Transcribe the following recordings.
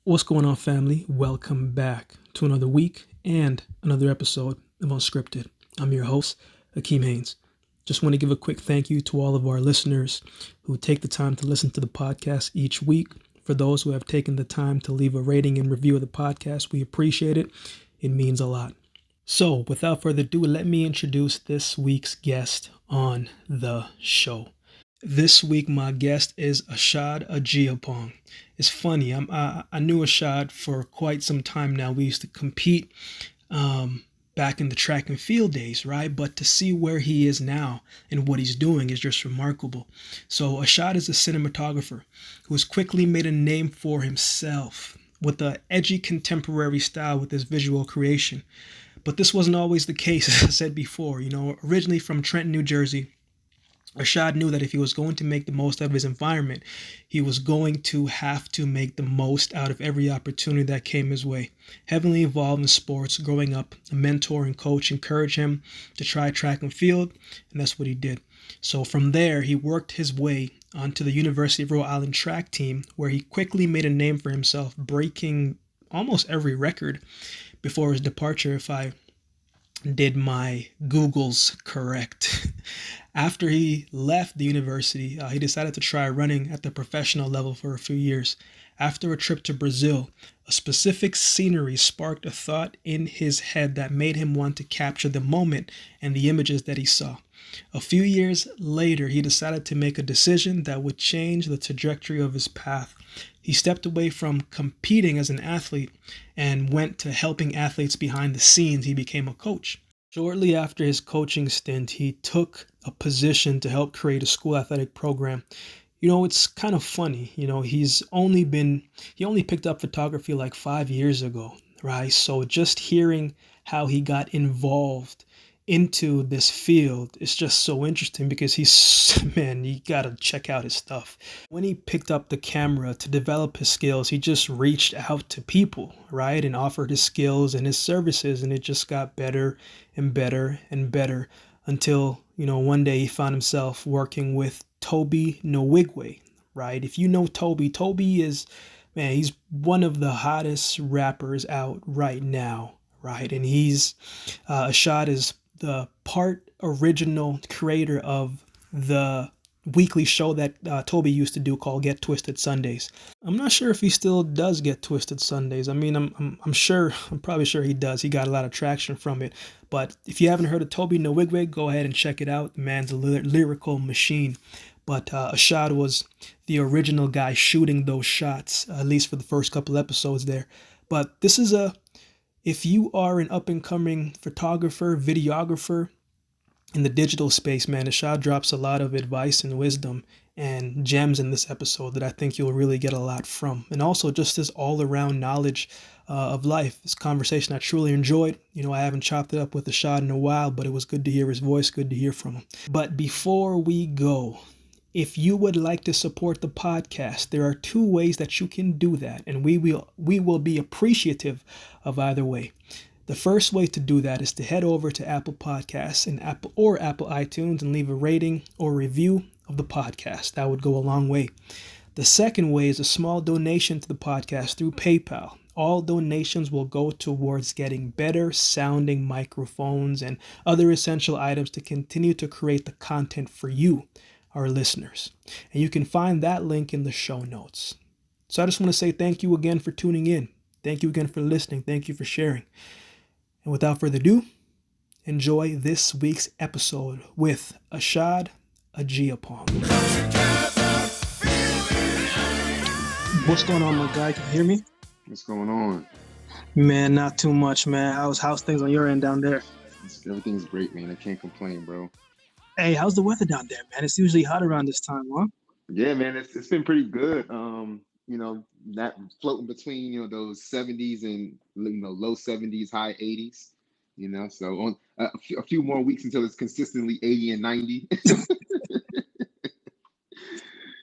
What's going on, family? Welcome back to another week and another episode of Unscripted. I'm your host, Akeem Haynes. Just want to give a quick thank you to all of our listeners who take the time to listen to the podcast each week. For those who have taken the time to leave a rating and review of the podcast, we appreciate it. It means a lot. So, without further ado, let me introduce this week's guest on the show. This week, my guest is eeeae3d06d6f490c4428e85e4e6a8a. It's funny, I knew Ashad for quite some time now. We used to compete back in the track and field days, right? But to see where he is now and what he's doing is just remarkable. So Ashad is a cinematographer who has quickly made a name for himself with an edgy contemporary style with his visual creation. But this wasn't always the case, as I said before. Originally from Trenton, New Jersey, Ashad knew that if he was going to make the most out of his environment, he was going to have to make the most out of every opportunity that came his way. Heavily involved in sports, growing up, a mentor and coach encouraged him to try track and field, and that's what he did. So from there, he worked his way onto the University of Rhode Island track team, where he quickly made a name for himself, breaking almost every record before his departure, if I did my Googles correct. After he left the university, he decided to try running at the professional level for a few years. After a trip to Brazil, a specific scenery sparked a thought in his head that made him want to capture the moment and the images that he saw. A few years later, he decided to make a decision that would change the trajectory of his path. He stepped away from competing as an athlete and went to helping athletes behind the scenes. He became a coach. Shortly after his coaching stint, he took a position to help create a school athletic program. It's kind of funny. He only picked up photography like 5 years ago, right? So just hearing how he got involved into this field is just so interesting because you gotta check out his stuff. When he picked up the camera to develop his skills, he just reached out to people, right, and offered his skills and his services, and it just got better and better and better until one day he found himself working with Toby Nwigwe, right? If you know Toby is, man, he's one of the hottest rappers out right now, right? And Ashad is the part original creator of the weekly show that Toby used to do called Get Twisted Sundays. I'm not sure if he still does Get Twisted Sundays. I mean, I'm probably sure he does. He got a lot of traction from it. But if you haven't heard of Toby Nwigwe, go ahead and check it out. The man's a lyrical machine. But Ashad was the original guy shooting those shots, at least for the first couple episodes there. But if you are an up-and-coming photographer, videographer in the digital space, man, Ashad drops a lot of advice and wisdom and gems in this episode that I think you'll really get a lot from. And also just his all-around knowledge of life. This conversation I truly enjoyed. I haven't chopped it up with Ashad in a while, but it was good to hear his voice, good to hear from him. But before we go, if you would like to support the podcast, there are 2 ways that you can do that, and we will be appreciative of either way. The first way to do that is to head over to Apple Podcasts and Apple iTunes and leave a rating or review of the podcast. That would go a long way. The second way is a small donation to the podcast through PayPal. All donations will go towards getting better sounding microphones and other essential items to continue to create the content for you, our listeners. And you can find that link in the show notes. So I just want to say thank you again for tuning in. Thank you again for listening. Thank you for sharing. And without further ado, enjoy this week's episode with Ashad eeeae3d06d6f490c4428e85e4e6a8a. What's going on, my guy? Can you hear me? What's going on? Man, not too much, man. How's things on your end down there? Everything's great, man. I can't complain, bro. Hey, how's the weather down there, man? It's usually hot around this time, huh? Yeah, man, it's been pretty good. That floating between those 70s and low 70s, high 80s. So on a few more weeks until it's consistently 80 and 90.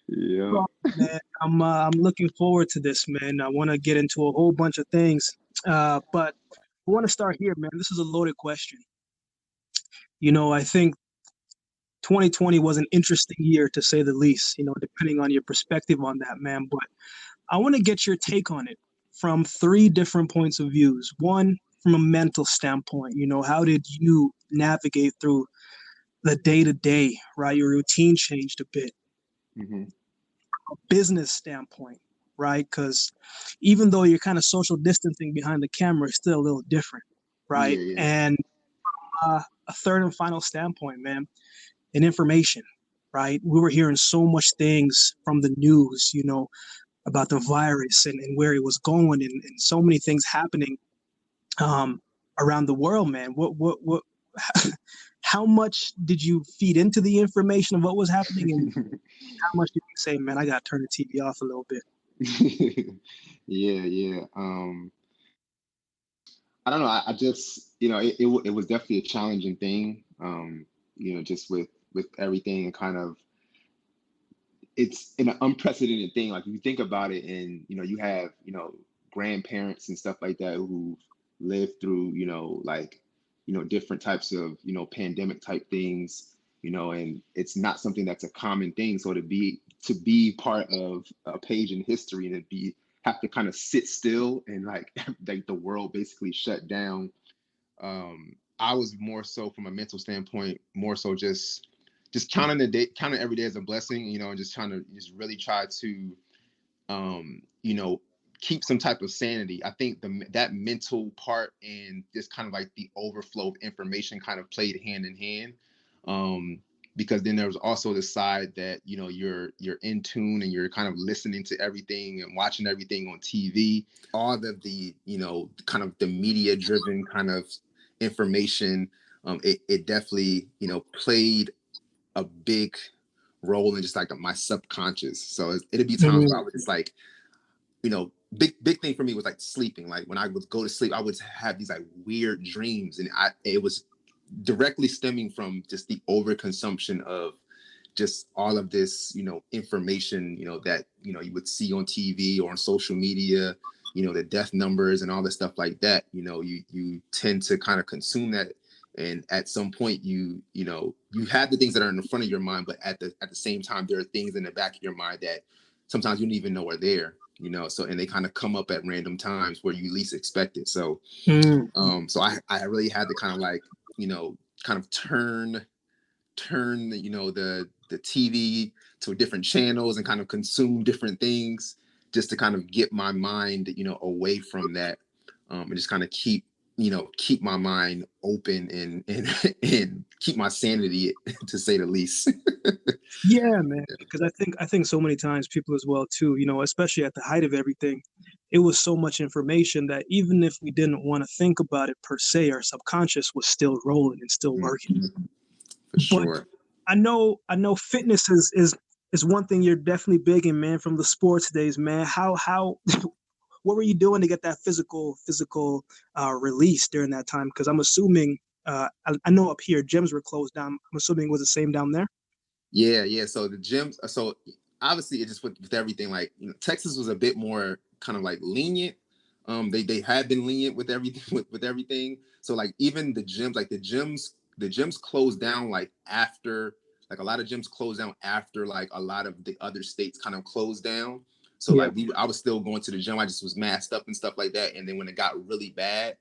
Yeah. Well, man, I'm looking forward to this, man. I want to get into a whole bunch of things, but I want to start here, man. This is a loaded question. I think 2020 was an interesting year, to say the least, depending on your perspective on that, man. But I want to get your take on it. from three different points of views. One, from a mental standpoint, how did you navigate through the day to day, right? Your routine changed a bit. Mm-hmm. Business standpoint, right? Because even though you're kind of social distancing behind the camera, it's still a little different, Yeah, right? yeah. And a third and final standpoint, man, in information, right? We were hearing so much things from the news, about the virus and where it was going and so many things happening um, around the world, man. What, how much did you feed into the information of what was happening, and how much did you say, man, I got to turn the TV off a little bit? Yeah, yeah. I don't know. I just, it was definitely a challenging thing. Just with everything and kind of, it's an unprecedented thing. Like if you think about it, and you have grandparents and stuff like that who lived through like different types of pandemic type things, and it's not something that's a common thing. So to be part of a page in history and to be have to kind of sit still and like the world basically shut down. I was more so from a mental standpoint, more so just counting the day, counting every day as a blessing, and just trying to just really try to, um, you know, keep some type of sanity. I think that mental part and just kind of like the overflow of information kind of played hand in hand. Um, because then there was also the side that you're in tune and you're kind of listening to everything and watching everything on TV. All of the kind of the media driven kind of information. It definitely played a big role in just like my subconscious. So it'd be times where I Mm-hmm. would just like, big thing for me was like sleeping. Like when I would go to sleep, I would have these like weird dreams, and it was directly stemming from just the overconsumption of just all of this, information, that you would see on TV or on social media, the death numbers and all this stuff like that. You tend to kind of consume that, and at some point, you have the things that are in the front of your mind, but at the same time, there are things in the back of your mind that sometimes you don't even know are there. So and they kind of come up at random times where you least expect it. So, Mm-hmm. so I really had to kind of like kind of turn the TV to different channels and kind of consume different things just to kind of get my mind away from that, and just kind of keep my mind open and and keep my sanity to say the least. Yeah, man. Because I think so many times people as well too, especially at the height of everything, it was so much information that even if we didn't want to think about it per se, our subconscious was still rolling and still working. Mhm. For But sure. I know fitness is one thing you're definitely big in, man, from the sports days, man. How what were you doing to get that physical release during that time? Because I'm assuming I know up here gyms were closed down. I'm assuming it was the same down there. Yeah, yeah. So the gyms, so obviously it just with everything, like Texas was a bit more kind of like lenient. They had been lenient with everything with everything. So like even the gyms closed down like after, like a lot of gyms closed down after like a lot of the other states kind of closed down. So Yeah. like I was still going to the gym. I just was masked up and stuff like that. And then when it got really bad,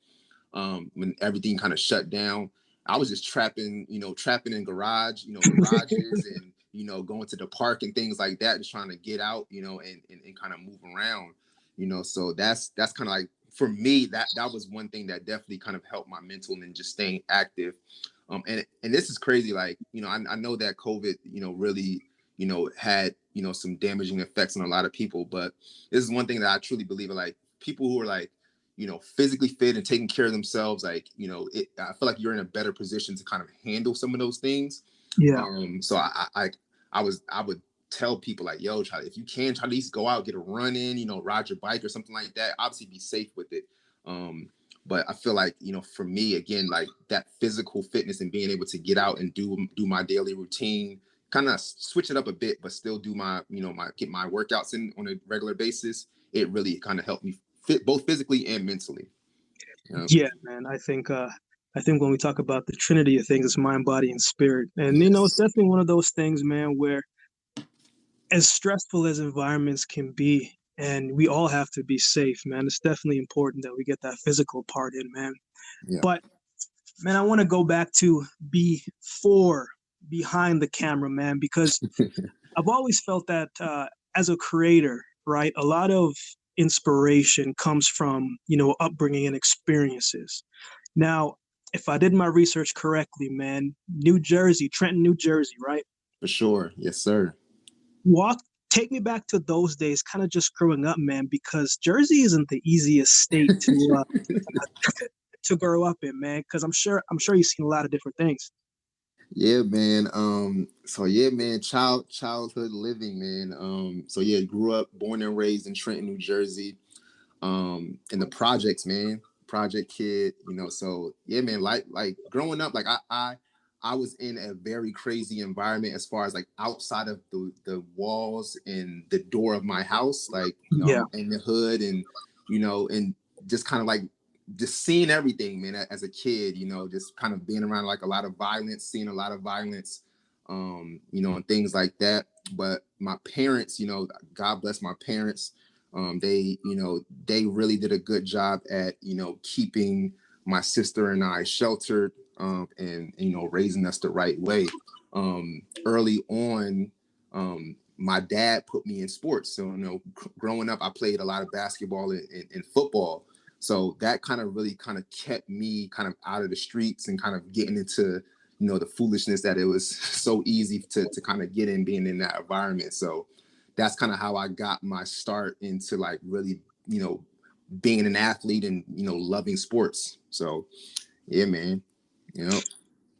when everything kind of shut down, I was just trapping in garages and going to the park and things like that, just trying to get out, and kind of move around, So that's kind of like for me that was one thing that definitely kind of helped my mental and just staying active. And this is crazy, like I know that COVID, really had some damaging effects on a lot of people, but this is one thing that I truly believe in, like people who are like physically fit and taking care of themselves, like, I feel like you're in a better position to kind of handle some of those things. Yeah. So I would tell people like, yo, if you can try to at least go out, get a run in, ride your bike or something like that. Obviously be safe with it. But I feel like, for me, again, like that physical fitness and being able to get out and do my daily routine, kind of switch it up a bit, but still do my, get my workouts in on a regular basis. It really kind of helped me fit both physically and mentally. Yeah, man. I think when we talk about the trinity of things, it's mind, body, and spirit. And it's Yes. definitely one of those things, man, where as stressful as environments can be, and we all have to be safe, man. It's definitely important that we get that physical part in, man. Yeah, But man, I want to go back to before behind the camera, man, because I've always felt that as a creator, right, a lot of inspiration comes from, upbringing and experiences. Now, if I did my research correctly, man, New Jersey, Trenton, New Jersey, right? for sure. Yes, sir. Walk, take me back to those days, kind of just growing up, man, because Jersey isn't the easiest state to grow up in, man. Because I'm sure you've seen a lot of different things. Yeah, man. So yeah, man, childhood living, man. So yeah, grew up, born and raised in Trenton, New Jersey. In the projects, man, project kid, so yeah, man, like growing up, like I was in a very crazy environment as far as like outside of the walls and the door of my house, like Yeah. I'm in the hood, and and just kind of like just seeing everything, man, as a kid, just kind of being around like a lot of violence, seeing a lot of violence, and things like that. But my parents, God bless my parents, they really did a good job at, keeping my sister and I sheltered, and raising us the right way. Early on, my dad put me in sports. So, growing up, I played a lot of basketball and football. So that kind of really kind of kept me kind of out of the streets and kind of getting into, the foolishness that it was so easy to kind of get in being in that environment. So that's kind of how I got my start into like really, being an athlete and, loving sports. So yeah, man.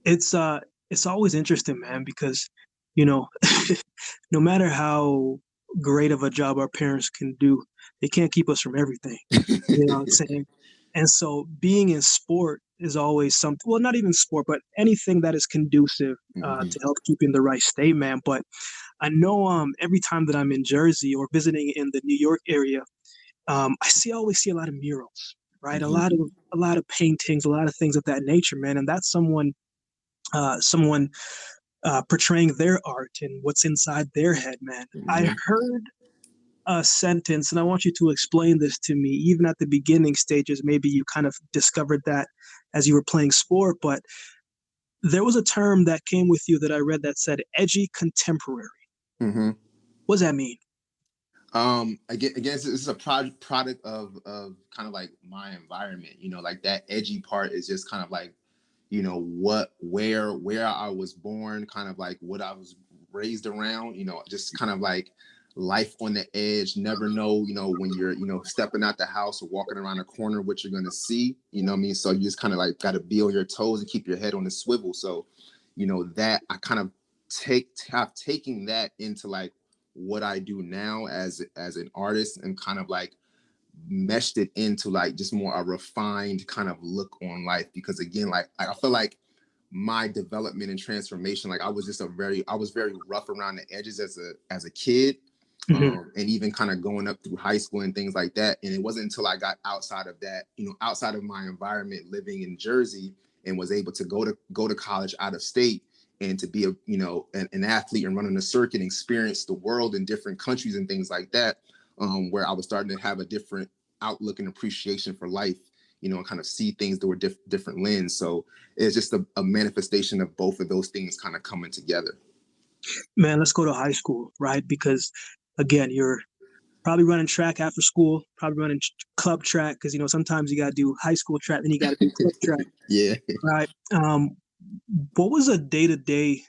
It's it's always interesting, man, because you know, no matter how great of a job our parents can do, they can't keep us from everything. You know what I'm saying? And so being in sport is always something, well, not even sport, but anything that is conducive Mm-hmm. to help keep you in the right state, man. But I know every time that I'm in Jersey or visiting in the New York area, always see a lot of murals, right? Mm-hmm. A lot of paintings, a lot of things of that nature, man. And that's someone portraying their art and what's inside their head, man. I Mm-hmm. heard a sentence, and I want you to explain this to me. Even at the beginning stages, maybe you kind of discovered that as you were playing sport, but there was a term that came with you that I read that said edgy contemporary. Mm-hmm. What does that mean? Again, this is a product of kind of like my environment. Like that edgy part is just kind of like, where I was born, kind of like what I was raised around. Just kind of like life on the edge. Never know, when you're stepping out the house or walking around a corner, what you're gonna see. You know what I mean? So you just kind of like got to be on your toes and keep your head on the swivel. So, that I kind of have taken that into like what I do now as an artist, and kind of like meshed it into like just more a refined kind of look on life. Because again, like I feel like my development and transformation, like I was very rough around the edges as a kid, Mm-hmm. and even kind of going up through high school and things like that. And it wasn't until I got outside of that, outside of my environment, living in Jersey, and was able to go to college out of state, and to be an athlete and running a circuit and experience the world in different countries and things like that, where I was starting to have a different outlook and appreciation for life, and kind of see things through a different lens. So it's just a manifestation of both of those things kind of coming together. Man, let's go to high school, right? Because again, you're probably running track after school, probably running club track because sometimes you got to do high school track, then you got to do club track, Yeah. right? What was a day to day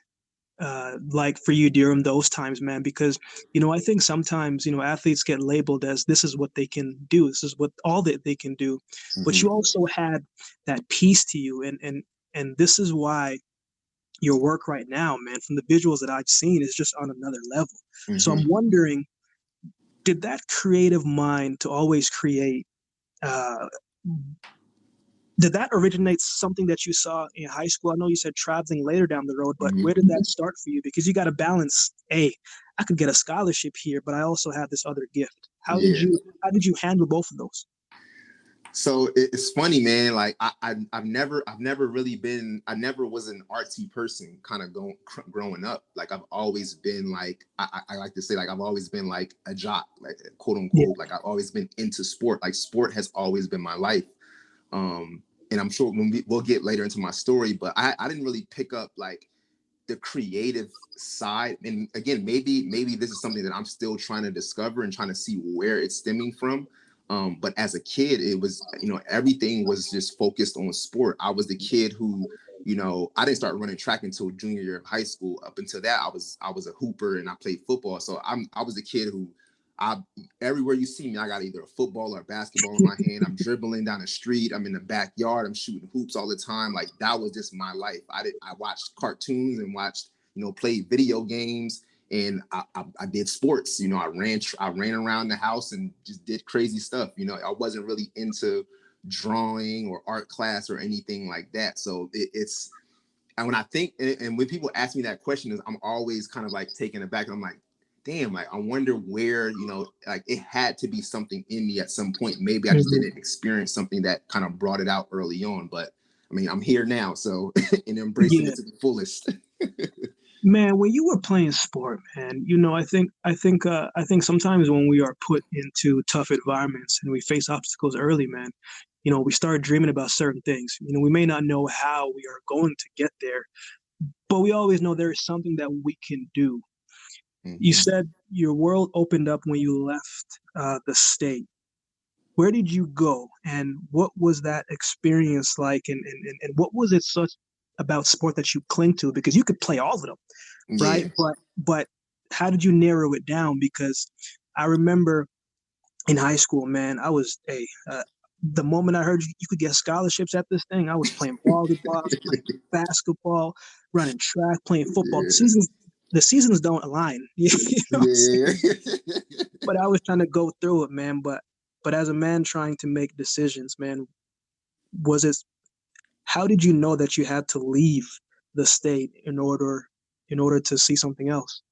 like for you during those times, man? Because I think sometimes athletes get labeled as this is what they can do, this is what all that they can do, but Mm-hmm. you also had that piece to you, and this is why your work right now, man, from the visuals that I've seen, is just on another level. So I'm Mm-hmm. wondering, did that creative mind to always create? Uh, did that originate something that you saw in high school? I know you said traveling later down the road, but where Mm-hmm. did that start for you? Because you got to balance, hey, I could get a scholarship here, but I also have this other gift. How did Yeah. you handle both of those? So it's funny, man. Like I've never really been. I never was an artsy person, kind of growing up. Like I've always been like I like to say like I've always been like a jock, like quote Yeah. unquote. Like I've always been into sport. Like sport has always been my life. And I'm sure when we'll get later into my story, but I didn't really pick up like the creative side. And again, maybe this is something that I'm still trying to discover and trying to see where it's stemming from. But as a kid, it was, everything was just focused on sport. I was the kid who, I didn't start running track until junior year of high school. Up until that, I was a hooper and I played football. So I was the kid who I everywhere you see me, I got either a football or a basketball in my hand. I'm dribbling down the street. I'm in the backyard. I'm shooting hoops all the time. Like that was just my life. I watched cartoons and watched, played video games, and I did sports. I ran around the house and just did crazy stuff. I wasn't really into drawing or art class or anything like that. So it's and when I think and when people ask me that question, I'm always kind of like taken aback. And I'm like, damn, like I wonder where, like it had to be something in me at some point. Maybe I just didn't experience something that kind of brought it out early on. But I mean, I'm here now, so and embracing Yeah. it to the fullest. Man, when you were playing sport, man, I think sometimes when we are put into tough environments and we face obstacles early, man, we start dreaming about certain things. We may not know how we are going to get there, but we always know there is something that we can do. You Mm-hmm. said your world opened up when you left the state. Where did you go, and what was that experience like, and what was it such about sport that you cling to? Because you could play all of them, right? Yeah. But how did you narrow it down? Because I remember in high school, man, I was the moment I heard you could get scholarships at this thing, I was playing volleyball, I was playing basketball, running track, playing football. Yeah. The seasons don't align. You know what I'm saying? Yeah. But I was trying to go through it, man. But as a man trying to make decisions, man, was it how did you know that you had to leave the state in order to see something else?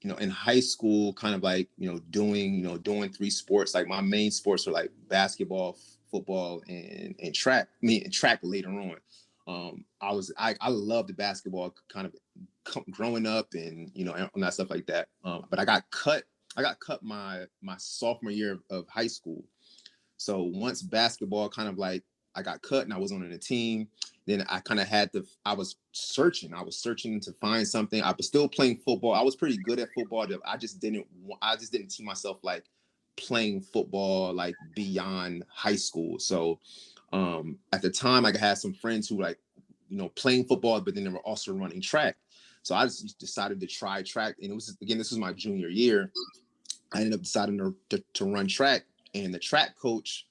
In high school, kind of like, doing three sports. Like my main sports were like basketball, football, and track. I mean, track later on. I loved the basketball kind of growing up and, and that stuff like that. But I got cut. My sophomore year of high school. So once basketball kind of like I got cut and I was on a team, then I kind of I was searching to find something. I was still playing football. I was pretty good at football. I just didn't see myself like playing football like beyond high school. So at the time I had some friends who like, playing football, but then they were also running track. So I just decided to try track. And this was my junior year. I ended up deciding to run track, and the track coach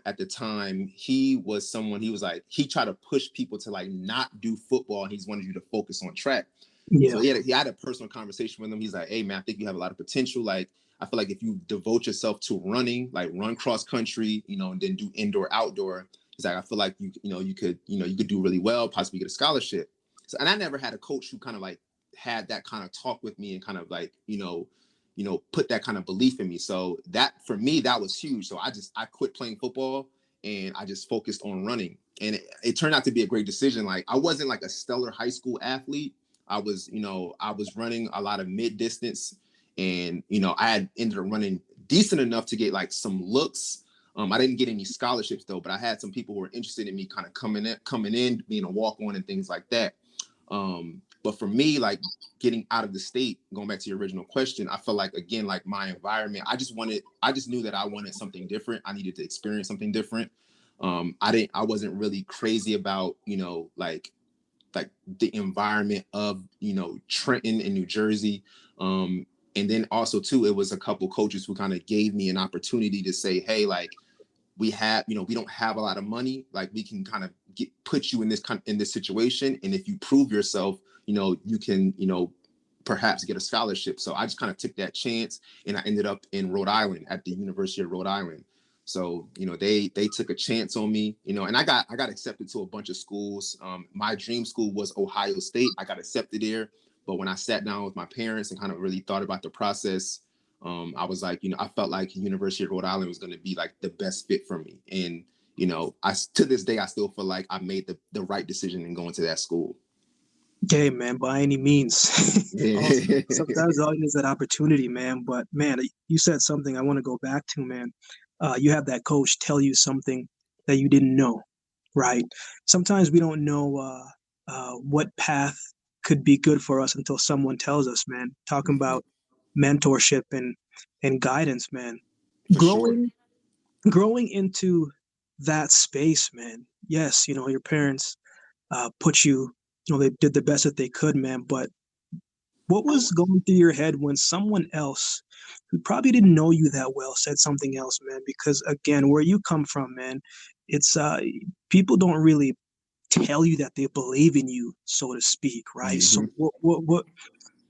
at the time, he was like, he tried to push people to like not do football. He wanted you to focus on track. So Yeah, he had a personal conversation with him. He's like, hey man, I think you have a lot of potential. Like, I feel like if you devote yourself to running, like run cross country, and then do indoor, outdoor, he's like, I feel like you could do really well, possibly get a scholarship. So, and I never had a coach who kind of like had that kind of talk with me and kind of like, put that kind of belief in me. So that for me, that was huge. So I quit playing football and I just focused on running. And it turned out to be a great decision. Like I wasn't like a stellar high school athlete. I was running a lot of mid distance, and I had ended up running decent enough to get like some looks. I didn't get any scholarships though, but I had some people who were interested in me kind of coming in, being a walk on and things like that. But for me, like getting out of the state, going back to your original question, I felt like, again, like my environment, I just knew that I wanted something different. I needed to experience something different. I wasn't really crazy about, like the environment of, Trenton and New Jersey. And then also too, it was a couple coaches who kind of gave me an opportunity to say, hey, like, we don't have a lot of money. Like we can kind of put you in this situation. And if you prove yourself, you can, perhaps get a scholarship. So I just kind of took that chance and I ended up in Rhode Island at the University of Rhode Island. So, they took a chance on me, and I got accepted to a bunch of schools. My dream school was Ohio State. I got accepted there. But when I sat down with my parents and kind of really thought about the process, I was like, I felt like University of Rhode Island was going to be like the best fit for me. And, to this day, I still feel like I made the right decision in going to that school. Okay, man, by any means. Also, Yeah. sometimes all you need is that opportunity, man. But man, you said something I want to go back to, man. You have that coach tell you something that you didn't know, right? Sometimes we don't know what path could be good for us until someone tells us, man. Talking about mentorship and guidance, man. For sure. Growing growing into that space, man. Yes, your parents put you, they did the best that they could, man. But what was going through your head when someone else who probably didn't know you that well said something else, man? Because again, where you come from, man, it's people don't really tell you that they believe in you, so to speak, right? So Hmm. what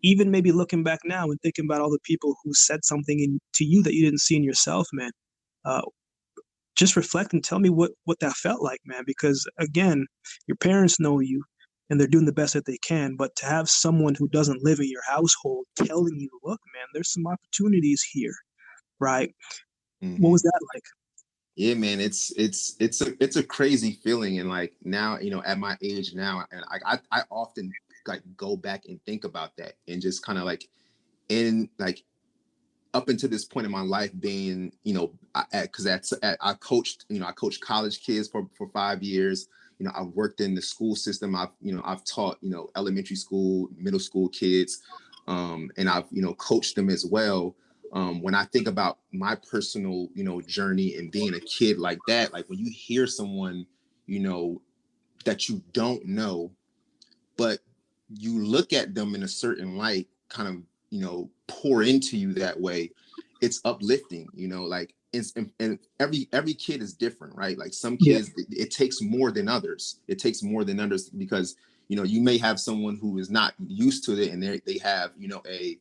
even maybe looking back now and thinking about all the people who said something to you that you didn't see in yourself, man. Uh, just reflect and tell me what that felt like, man. Because again, your parents know you and they're doing the best that they can. But to have someone who doesn't live in your household telling you, look, man, there's some opportunities here, right? What Hmm. was that like? Yeah, man, it's a crazy feeling. And like now, at my age now, and I often like go back and think about that and just kind of like in like up until this point in my life being, because I coached, I coached college kids for 5 years. I've worked in the school system. I've taught, elementary school, middle school kids, and I've, coached them as well. When I think about my personal, journey and being a kid like that, like when you hear someone, you know, that you don't know, but you look at them in a certain light, kind of, pour into you that way, it's uplifting, like and every kid is different, right? Like some Yeah, kids, it takes more than others. It takes more than others because, you may have someone who is not used to it and they have, a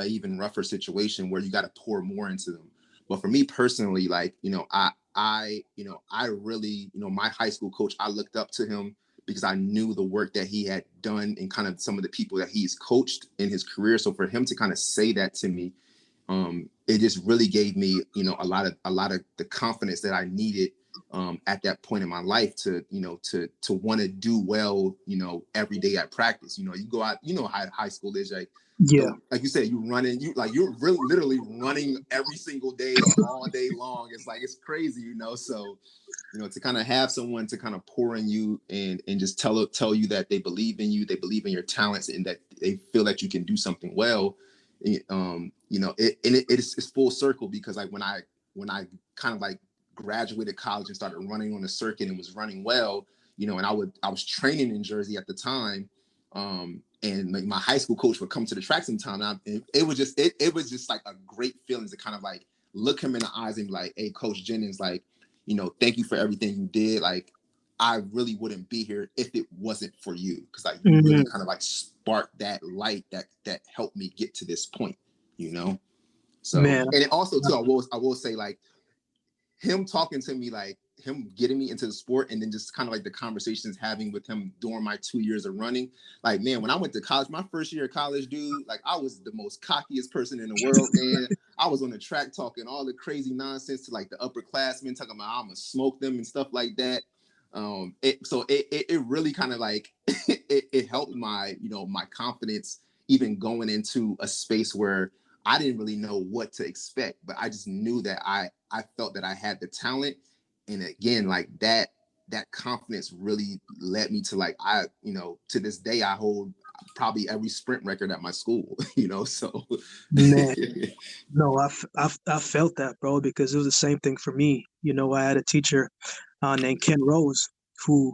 even rougher situation where you got to pour more into them. But for me personally, like, I really, my high school coach, I looked up to him because I knew the work that he had done and kind of some of the people that he's coached in his career. So for him to kind of say that to me, it just really gave me, a lot of the confidence that I needed at that point in my life to, to want to do well, every day at practice. You go out, how high school is, yeah, like you said, you're really literally running every single day, all day long. It's like, it's crazy, so to kind of have someone to kind of pour in you and just tell you that they believe in you, they believe in your talents, and that they feel that you can do something well. It's full circle because like when I kind of like graduated college and started running on the circuit and was running well, and I was training in Jersey at the time. And like my high school coach would come to the track sometime, and it was just like a great feeling to kind of like look him in the eyes and be like, "Hey, Coach Jennings, like, thank you for everything you did. Like, I really wouldn't be here if it wasn't for you, because like you really hmm, kind of like sparked that light that helped me get to this point, you know." So, man. and it also too, I will say, like, him talking to me, like him getting me into the sport, and then just kind of like the conversations having with him during my 2 years of running. Like, man, when I went to college, my first year of college, dude, like I was the most cockiest person in the world, man. I was on the track talking all the crazy nonsense to like the upperclassmen, talking about I'm gonna smoke them and stuff like that. It really kind of like it helped my, my confidence, even going into a space where I didn't really know what to expect, but I just knew that I felt that I had the talent. And again, like that confidence really led me to, like, to this day I hold probably every sprint record at my school, so Man, no, I felt that, bro, because it was the same thing for me. I had a teacher named Ken Rose who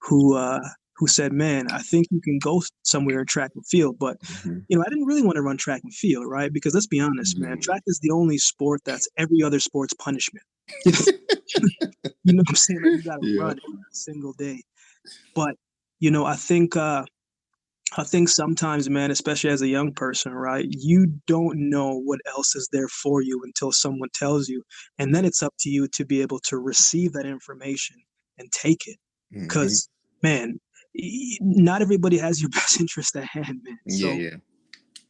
who uh, who said, "Man, I think you can go somewhere in track and field." But Mhm. I didn't really want to run track and field, right? Because let's be honest, man, Mm. track is the only sport that's every other sport's punishment. You know what I'm saying? Like you got to Yeah. run every single day. But I think sometimes, man, especially as a young person, right, you don't know what else is there for you until someone tells you. And then it's up to you to be able to receive that information and take it. Hmm. Because, man, not everybody has your best interest at hand, man. Yeah, So yeah.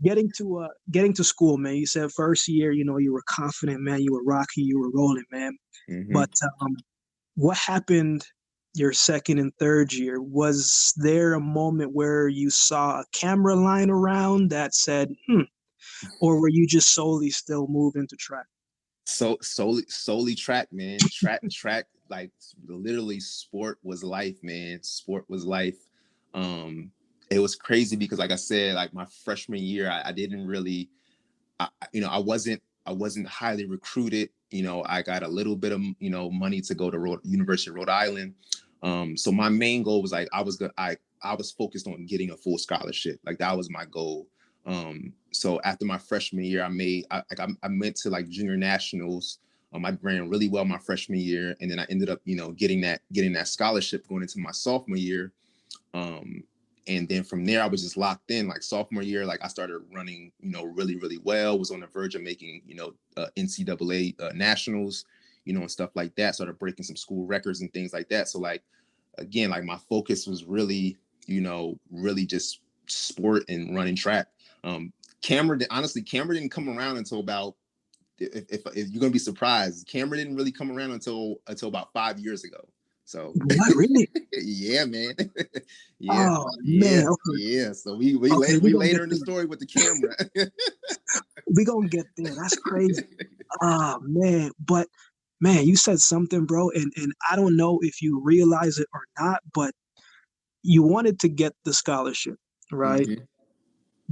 getting to school, man. You said first year, you were confident, man. You were rocking, you were rolling, man. Hmm. But what happened your second and third year? Was there a moment where you saw a camera lying around that said, or were you just solely still moving to track? So solely track, man. Track. Like literally, sport was life, man. Sport was life. It was crazy because, like I said, like my freshman year, I didn't really, I wasn't highly recruited. I got a little bit of money to go to University of Rhode Island. So my main goal was like I was focused on getting a full scholarship. Like that was my goal. So after my freshman year, I went to like junior nationals. I ran really well my freshman year, and then I ended up getting that scholarship going into my sophomore year. And then from there, I was just locked in. Like sophomore year, like I started running, really, really well. Was on the verge of making, NCAA nationals, and stuff like that. Started breaking some school records and things like that. So like, again, like my focus was really, really just sport and running track. Camera didn't come around until about, if you're gonna be surprised, camera didn't really come around until about 5 years ago. So What, really? yeah, man. yeah, Oh yeah, man. Okay. yeah. So we Okay, we later in the story with the camera. we gonna get there. That's crazy. Ah man. But man, you said something, bro, and I don't know if you realize it or not, but you wanted to get the scholarship, right? Hmm.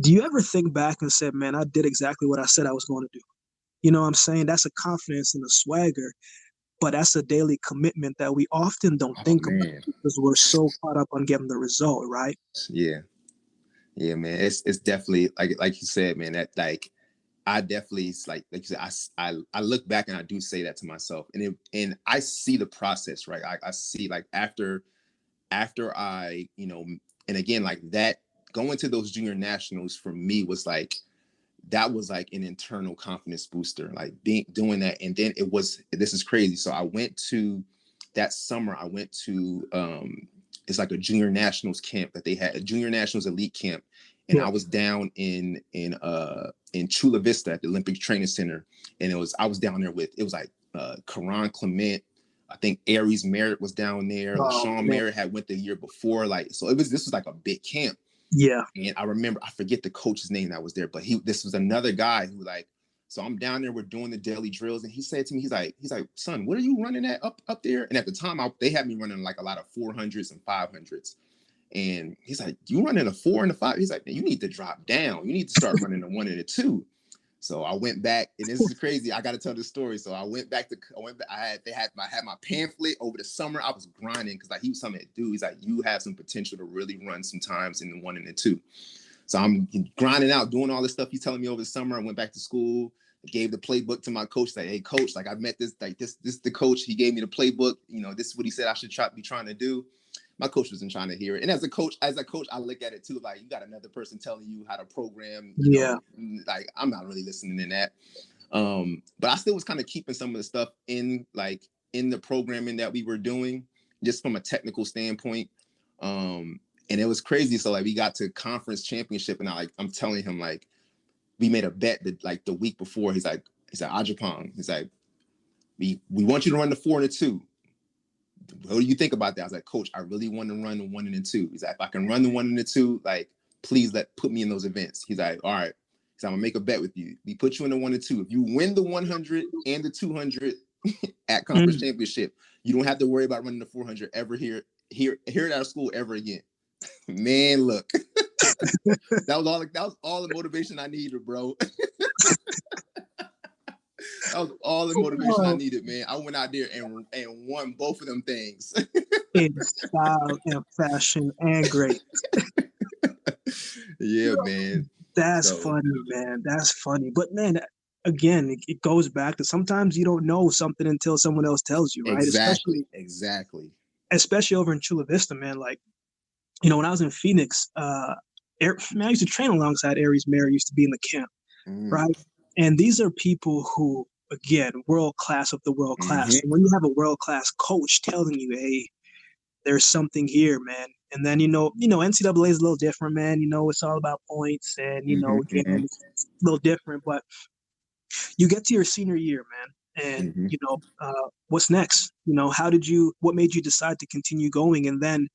Do you ever think back and say, man, I did exactly what I said I was going to do? You know what I'm saying? That's a confidence and a swagger, but that's a daily commitment that we often don't Oh think about man. because we're so caught up on getting the result, right? Yeah, yeah, man. It's definitely like you said, man. That like I definitely, it's like you said, I look back and I do say that to myself, and I see the process, right? I see like after I, and again, like that, going to those junior nationals for me was like, that was like an internal confidence booster, like doing that. And then this is crazy. So I went to that summer, I went to, it's like a junior nationals camp that they had, a junior nationals elite camp. And Yeah. I was down in Chula Vista at the Olympic Training Center. And I was down there with, it was like, Karan Clement, I think Aries Merritt was down there. Oh LaShawn man. Merritt had went the year before. Like, so this was like a big camp. Yeah. And I remember, I forget the coach's name that was there, but this was another guy who like, so I'm down there, we're doing the daily drills. And he said to me, he's like, son, what are you running at up there? And at the time they had me running like a lot of 400s and 500s. And he's like, you running a 4 and a 5? He's like, you need to drop down. You need to start running a 1 and a 2. So I went back, and this is crazy. I got to tell the story. So I went back. I had my pamphlet over the summer. I was grinding because like he was something to do. He's like, you have some potential to really run sometimes in the 1 and the 2. So I'm grinding out, doing all this stuff he's telling me over the summer. I went back to school, gave the playbook to my coach. Like, hey, coach, like I met this the coach. He gave me the playbook. This is what he said I should be trying to do. My coach wasn't trying to hear it. And as a coach, I look at it too, like you got another person telling you how to program, Yeah. like I'm not really listening to that. But I still was kind of keeping some of the stuff in the programming that we were doing, just from a technical standpoint. And it was crazy. So like we got to conference championship, and I'm telling him, like, we made a bet that like the week before, he's like, Ajapong, he's like, we want you to run the 4 and the 2. What do you think about that? I was like, coach, I really want to run the 1 and the 2. He's like, if I can run the 1 and the 2, like, please put me in those events. He's like, all right. So I'm gonna make a bet with you. We put you in the 1 and 2. If you win the 100 and the 200 at conference championship, you don't have to worry about running the 400 ever here at our school ever again. Man, look, that was all the motivation I needed, bro. That was all the motivation I needed, man. I went out there and won both of them things. In style and fashion and great. Yeah, man. That's funny, man. That's funny. But man, again, it goes back to sometimes you don't know something until someone else tells you, right? Exactly. Especially over in Chula Vista, man. Like, when I was in Phoenix, I used to train alongside Aries Mary, used to be in the camp, right? And these are people who, again, world class of the world class. And when you have a world class coach telling you, hey, there's something here, man, And then, NCAA is a little different, man. It's all about points and, again, it's a little different. But you get to your senior year, man, and, hmm what's next? What made you decide to continue going? And then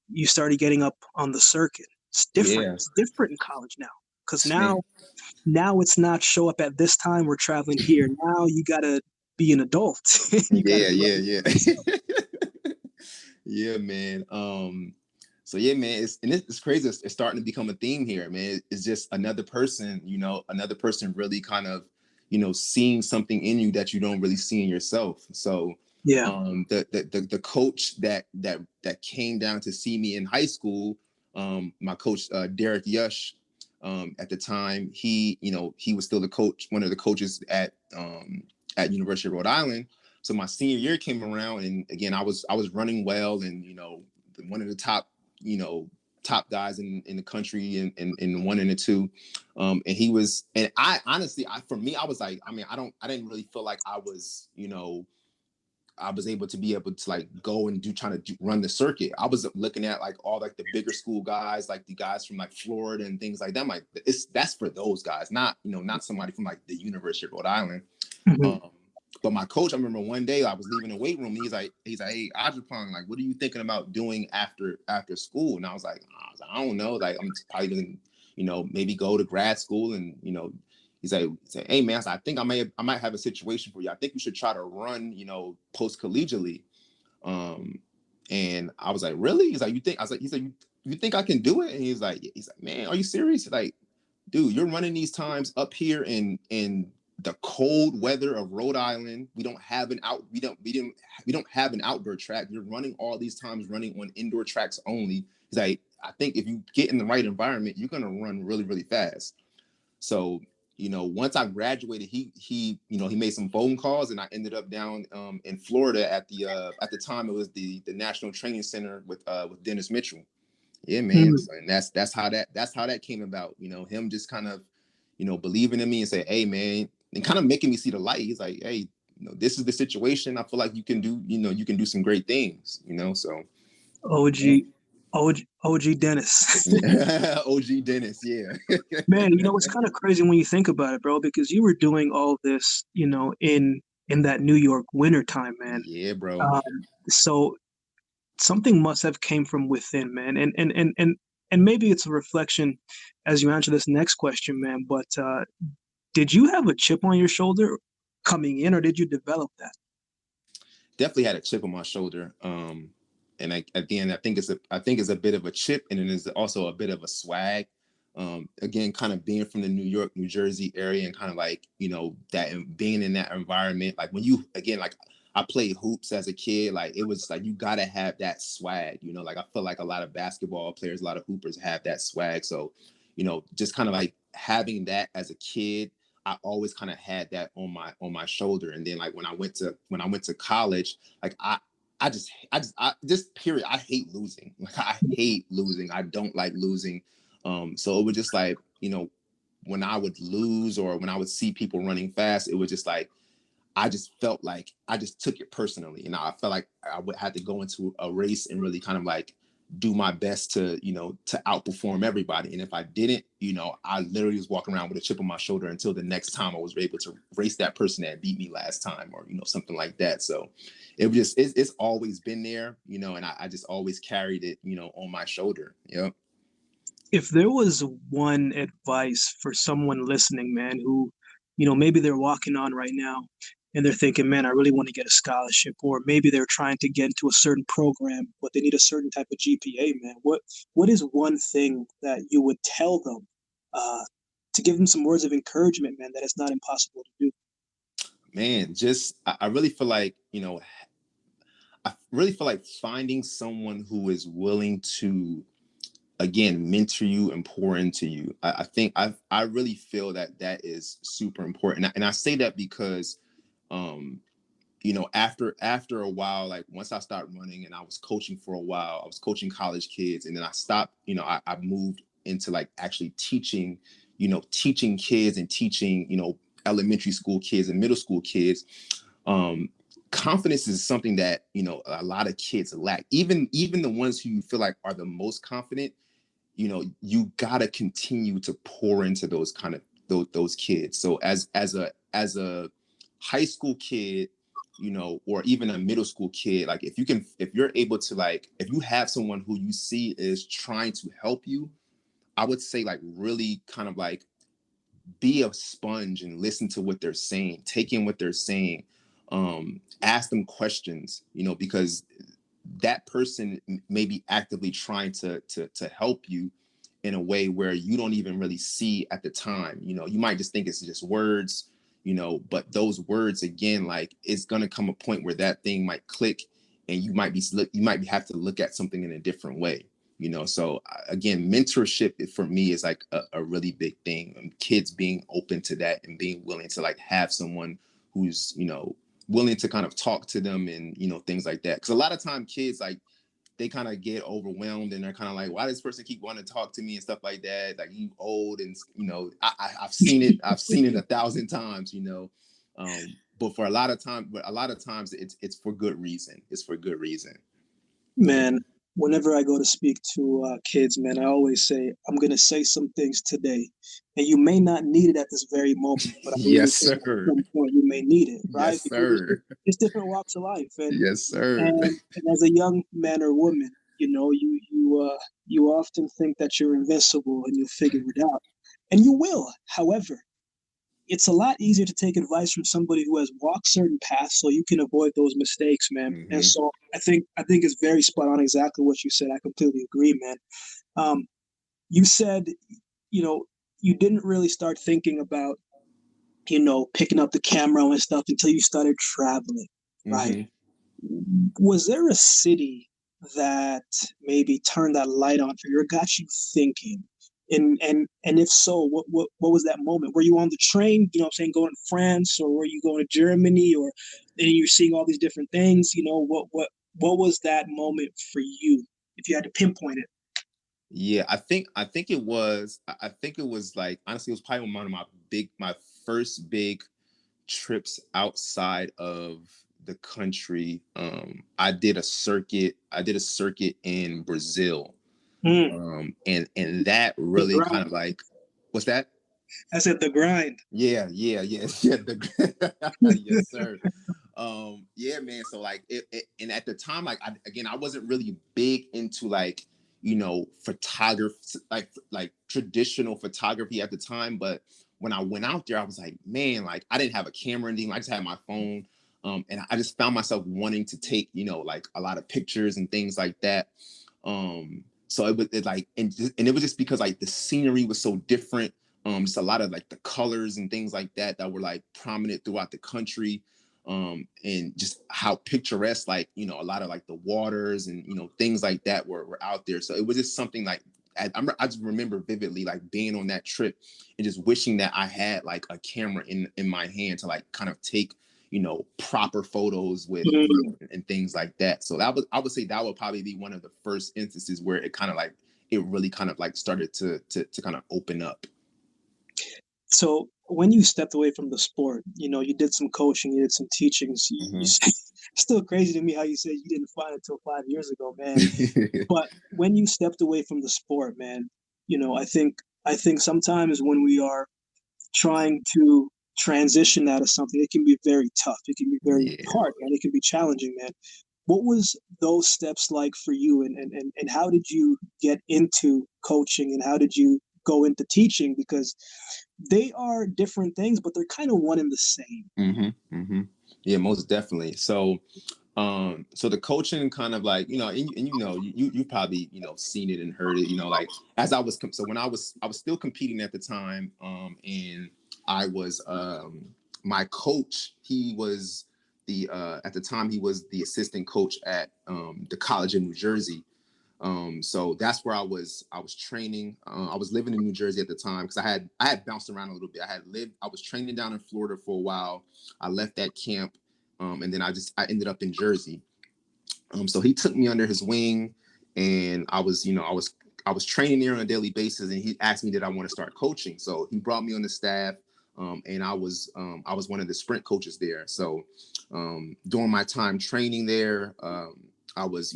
you started getting up on the circuit. It's different. Yeah, It's different in college now because man. now it's not show up at this time. We're traveling here. Now you got to be an adult. You got to Yeah, be yeah, ready yeah. for yourself. Yeah, man. So yeah, man, it's crazy. It's starting to become a theme here, man. It's just another person, another person really kind of, seeing something in you that you don't really see in yourself. So Yeah. the coach that came down to see me in high school, my coach Derek Yush, at the time, he was still the coach, one of the coaches at University of Rhode Island. So my senior year came around, and again, I was running well, and one of the top guys in the country in one and the two, and he was, and I honestly, for me, I was like, I mean, I didn't really feel like I was able to like go and run the circuit. I was looking at like all like the bigger school guys, like the guys from like Florida and things like that. I'm like, that's for those guys, not somebody from like the University of Rhode Island. Mhm. Um, but my coach, I remember one day I was leaving the weight room. And he's like, hey, Ajapong, like, what are you thinking about doing after school? And I was like, I don't know. Like, I'm probably gonna, maybe go to grad school. And he's like, hey man, I think I might have a situation for you. I think you should try to run, post collegiately. And I was like, really? He's like, you think? I was like, he's like, you think I can do it? And he's like, man, are you serious? Like, dude, you're running these times up here in the cold weather of Rhode Island. We don't have an outdoor track. You're running all these times running on indoor tracks only. He's like, I think if you get in the right environment, you're gonna run really, really fast. So, once I graduated, he made some phone calls, and I ended up down in Florida at the time it was the National Training Center with Dennis Mitchell. Yeah, man. Mhm. So, and that's how that came about. Him just kind of, believing in me and say, hey, man, and kind of making me see the light. He's like, hey, this is the situation. I feel like you can do some great things. So yeah. OG, OG Dennis. OG Dennis, yeah. Man, it's kind of crazy when you think about it, bro, because you were doing all this, in that New York winter time, man. Yeah, bro. So something must have came from within, man. And maybe it's a reflection as you answer this next question, man. But did you have a chip on your shoulder coming in, or did you develop that? Definitely had a chip on my shoulder. And again, I think it's a bit of a chip, and it is also a bit of a swag. Again, kind of being from the New York, New Jersey area, and kind of like that being in that environment. Like when you again, like I played hoops as a kid. Like it was like you gotta have that swag. Like I feel like a lot of basketball players, a lot of hoopers have that swag. So, just kind of like having that as a kid, I always kind of had that on my shoulder. And then like when I went to college, like I just period. I hate losing. Like I hate losing. I don't like losing. So it was just like, when I would lose or when I would see people running fast, it was just like I just felt like I just took it personally. And I felt like I would have to go into a race and really kind of like do my best to outperform everybody. And if I didn't, I literally was walking around with a chip on my shoulder until the next time I was able to race that person that beat me last time or, something like that. So it was it's always been there, and I just always carried it, on my shoulder. Yep. If there was one advice for someone listening, man, who, maybe they're walking on right now and they're thinking, man, I really want to get a scholarship, or maybe they're trying to get into a certain program, but they need a certain type of GPA, man. What is one thing that you would tell them uh, to give them some words of encouragement, man, that it's not impossible to do? Man, just I really feel like, I really feel like finding someone who is willing to again mentor you and pour into you. I think I really feel that is super important. And I say that because um after a while, like once I started running and I was coaching for a while, I was coaching college kids, and then I stopped, I moved into like actually teaching kids and teaching, elementary school kids and middle school kids. um confidence is something that, a lot of kids lack. Even the ones who you feel like are the most confident, you gotta continue to pour into those kind of those kids. So as a high school kid, or even a middle school kid, like if you're able to, like, if you have someone who you see is trying to help you, I would say, like, really kind of like be a sponge and listen to what they're saying, take in what they're saying, ask them questions, because that person may be actively trying to help you in a way where you don't even really see at the time. You might just think it's just words, but those words, again, like, it's going to come a point where that thing might click, and you might have to look at something in a different way. So again, mentorship for me is like a really big thing, and kids being open to that and being willing to, like, have someone who's willing to kind of talk to them, and things like that. Because a lot of time kids, like, they kind of get overwhelmed, and they're kind of like, why does this person keep wanting to talk to me and stuff like that? Like, you old, and I've seen it. I've seen it 1,000 times. But a lot of times it's for good reason. It's for good reason. Man, whenever I go to speak to kids, man, I always say, I'm going to say some things today. And you may not need it at this very moment, but I Yes, think sir. at some point you may need it, right? Yes, Because sir. it's different walks of life. Yes, sir. And as a young man or woman, you often think that you're invincible and you'll figure it out. And you will. However, it's a lot easier to take advice from somebody who has walked certain paths so you can avoid those mistakes, man. Mm-hmm. And so I think it's very spot on exactly what you said. I completely agree, man. You said, you didn't really start thinking about, picking up the camera and stuff until you started traveling, right? Mm-hmm. Was there a city that maybe turned that light on for you or got you thinking? And if so, what was that moment? Were you on the train, what I'm saying, going to France, or were you going to Germany, or and you're seeing all these different things? What was that moment for you, if you had to pinpoint it? Yeah, I think it was like, honestly, it was probably one of my first big trips outside of the country. I did a circuit in Brazil. And that really kind of like, what's that? I said the grind. Yeah. Yes, sir. Yeah, man. So, like, and at the time, like, I wasn't really big into, like, photography, like traditional photography at the time. But when I went out there, I was like, man, like, I didn't have a camera or anything. I just had my phone. And I just found myself wanting to take, like, a lot of pictures and things like that. So and it was just because, like, the scenery was so different. Just a lot of, like, the colors and things like that were, like, prominent throughout the country. And just how picturesque, like, a lot of, like, the waters and, things like that were out there. So it was just something, like, I just remember vividly, like, being on that trip and just wishing that I had, like, a camera in my hand to, like, kind of take, proper photos with, and things like that. So I would say that would probably be one of the first instances where it kind of, like, it really kind of, like, started to kind of open up. So when you stepped away from the sport, you did some coaching, you did some teachings. Still crazy to me how you said you didn't find it until 5 years ago, man. But when you stepped away from the sport, man, I think sometimes when we are trying to transition out of something, it can be very tough. It can be very hard, man. It can be challenging, man. What was those steps like for you, and how did you get into coaching, and how did you go into teaching? Because they are different things, but they're kind of one and the same. Yeah, most definitely. So the coaching kind of, like, you probably, seen it and heard it, like, as I was, so when I was still competing at the time, and I was, my coach, he was at the time, he was the assistant coach at, the College of New Jersey. So that's where I was training. I was living in New Jersey at the time, because I had bounced around a little bit. I was training down in Florida for a while. I left that camp. And then I ended up in Jersey. So he took me under his wing, and I was training there on a daily basis, and he asked me, did I want to start coaching? So he brought me on the staff. And I was one of the sprint coaches there. So during my time training there, I was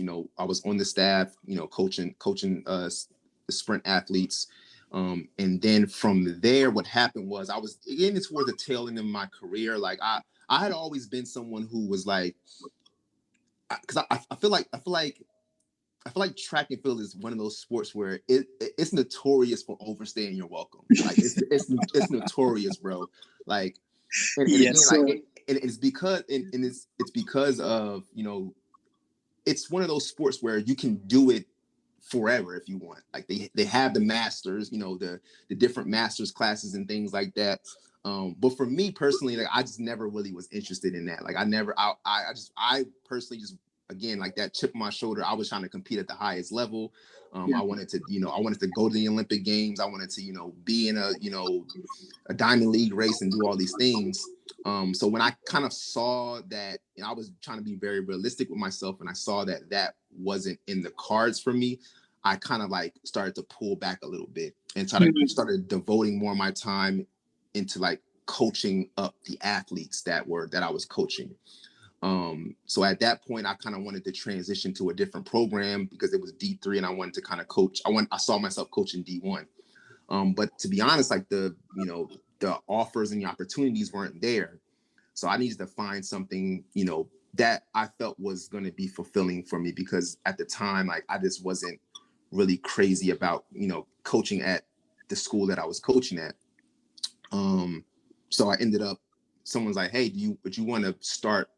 on the staff, coaching the sprint athletes. And then from there, what happened was I was getting towards the tail end of my career. Like I had always been someone who was like, because I feel like track and field is one of those sports where it's notorious for overstaying your welcome. Like it's notorious, bro. Like, and again, like it's because it's because of it's one of those sports where you can do it forever if you want. Like they have the masters, the different masters classes and things like that. But for me personally, like I just never really was interested in that. Like I personally just, again, like that chip on my shoulder, I was trying to compete at the highest level. I wanted to go to the Olympic Games. I wanted to, be in a Diamond League race and do all these things. So when I kind of saw that, I was trying to be very realistic with myself, and I saw that that wasn't in the cards for me, I kind of like started to pull back a little bit and started devoting more of my time into like coaching up the athletes that I was coaching. So at that point, I kind of wanted to transition to a different program because it was D3 and I wanted to kind of coach. I saw myself coaching D1. But to be honest, like the offers and the opportunities weren't there. So I needed to find something, that I felt was going to be fulfilling for me, because at the time, like I just wasn't really crazy about, coaching at the school that I was coaching at. So I ended up, someone's like, hey, would you want to start,